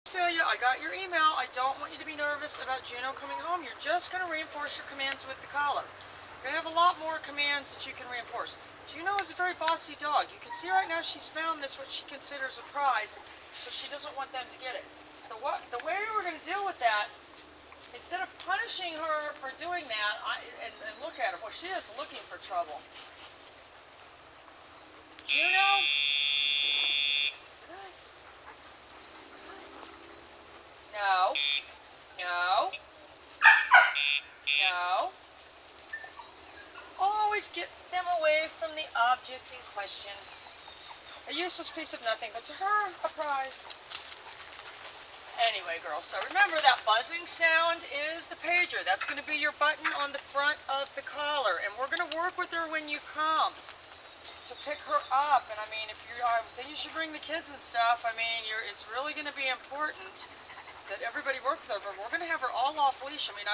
Celia, I got your email. I don't want you to be nervous about Juno coming home. You're just going to reinforce your commands with the collar. You're going to have a lot more commands that you can reinforce. Juno is a very bossy dog. You can see right now she's found this, what she considers a prize, so she doesn't want them to get it. So the way we're going to deal with that, instead of punishing her for doing that, and look at her, well, she is looking for trouble. Juno? Good. No. No. No. Always get them away from the object in question. A useless piece of nothing, but to her, a prize. Anyway, girls, so remember that buzzing sound is the pager. That's going to be your button on the front of the collar. And we're going to work with her when you come to pick her up. And I mean, if you think you should bring the kids and stuff, I mean, it's really going to be important that everybody work with her. But we're going to have her all off leash. I mean,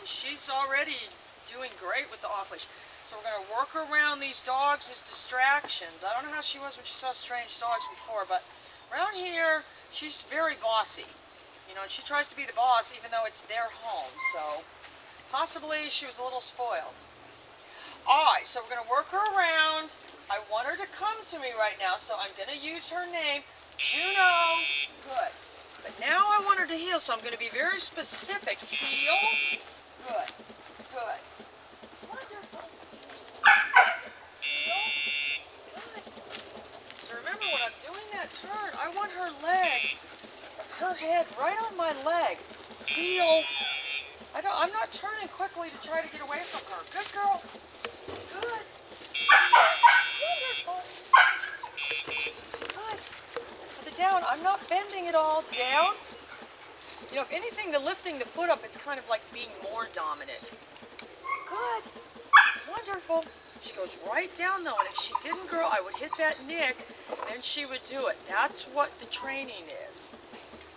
she's already doing great with the off leash. So we're going to work around these dogs as distractions. I don't know how she was when she saw strange dogs before, but around here, she's very bossy, you know, and she tries to be the boss even though it's their home, so possibly she was a little spoiled. Alright, so we're going to work her around. I want her to come to me right now, so I'm going to use her name, Juno. Good. But now I want her to heel, so I'm going to be very specific. Heel. Good. Good. Wonderful. Heel. Good. So remember, when I'm doing that turn, I want her leg, her head right on my leg. Heel. I'm not turning quickly to try to get away from her. Good girl. Good. Wonderful. Good. For the down, I'm not bending at all. Down. You know, if anything, the lifting the foot up is kind of like being more dominant. Good. Wonderful. She goes right down though, and if she didn't, girl, I would hit that nick, then she would do it. That's what the training is.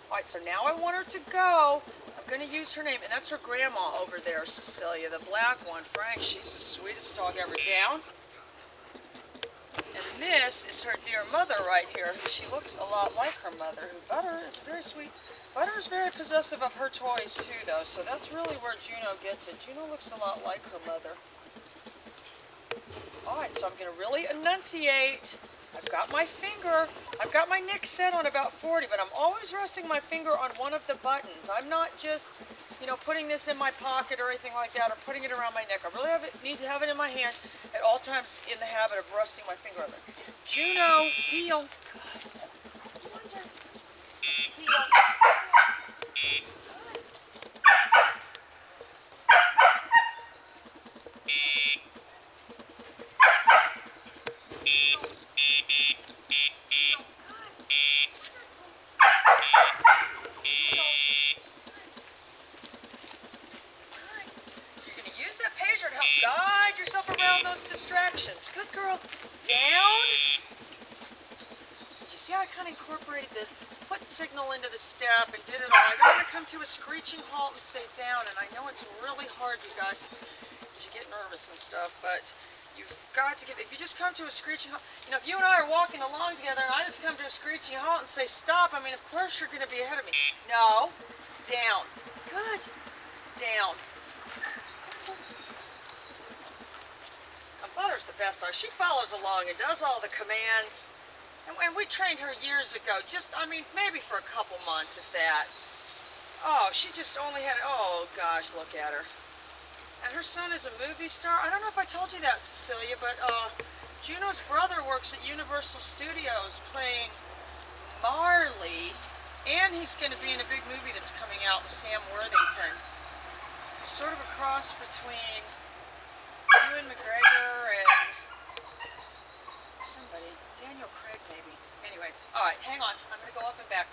Alright, so now I want her to go. I'm going to use her name, and that's her grandma over there, Cecilia, the black one. Frank, she's the sweetest dog ever. Down. And this is her dear mother right here. She looks a lot like her mother, who Butter is very sweet. Butter is very possessive of her toys too, though, so that's really where Juno gets it. Juno looks a lot like her mother. Alright, so I'm going to really enunciate. I've got my finger, I've got my nick set on about 40, but I'm always resting my finger on one of the buttons. I'm not just, you know, putting this in my pocket or anything like that, or putting it around my neck. I really need to have it in my hand at all times, in the habit of resting my finger on it. Juno, heel. Good. Wonder. Heel. Good. So you're going to use that pager to help guide yourself around those distractions. Good girl. Down. So you see how I kind of incorporated the foot signal into the step and did it all. I don't want to come to a screeching halt and say down, and I know it's really hard, you guys, because you get nervous and stuff, but you've got to get, if you just come to a screeching halt, you know, if you and I are walking along together and I just come to a screeching halt and say stop, I mean, of course you're going to be ahead of me. No. Down. Good. Down. Butter's the best dog. She follows along and does all the commands. And we trained her years ago, just, I mean, maybe for a couple months, if that. Oh, she just only had, oh gosh, look at her. And her son is a movie star. I don't know if I told you that, Cecilia, but Juno's brother works at Universal Studios playing Marley, and he's going to be in a big movie that's coming out with Sam Worthington. He's sort of a cross between Ewan McGregor and somebody, Daniel Craig maybe. Anyway, alright, hang on. I'm going to go up and back.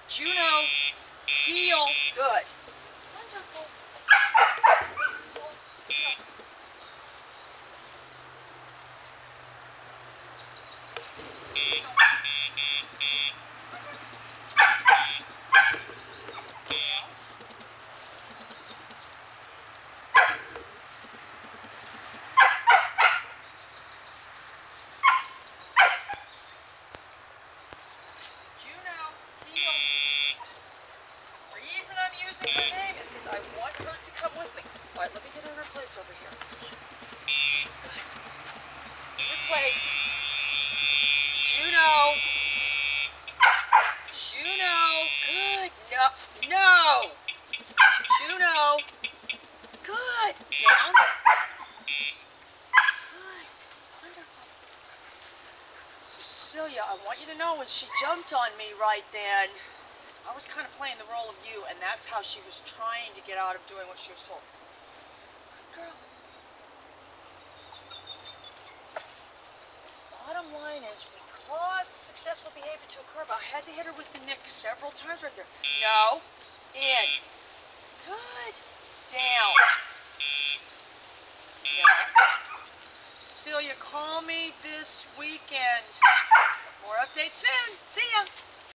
Juno, heel, good. Wonderful. Juno, heel. using her name is because I want her to come with me. All right, let me get her in her place over here. Good. Your place. Juno. Juno. Good. No. No. Juno. Good. Down. Good. Wonderful. So, Cecilia, I want you to know when she jumped on me right then, I was kind of playing the role of you, and that's how she was trying to get out of doing what she was told. Good girl. Bottom line is, we caused successful behavior to occur, but I had to hit her with the nick several times right there. No. In. Good. Down. No. Cecilia, call me this weekend. More updates soon. See ya.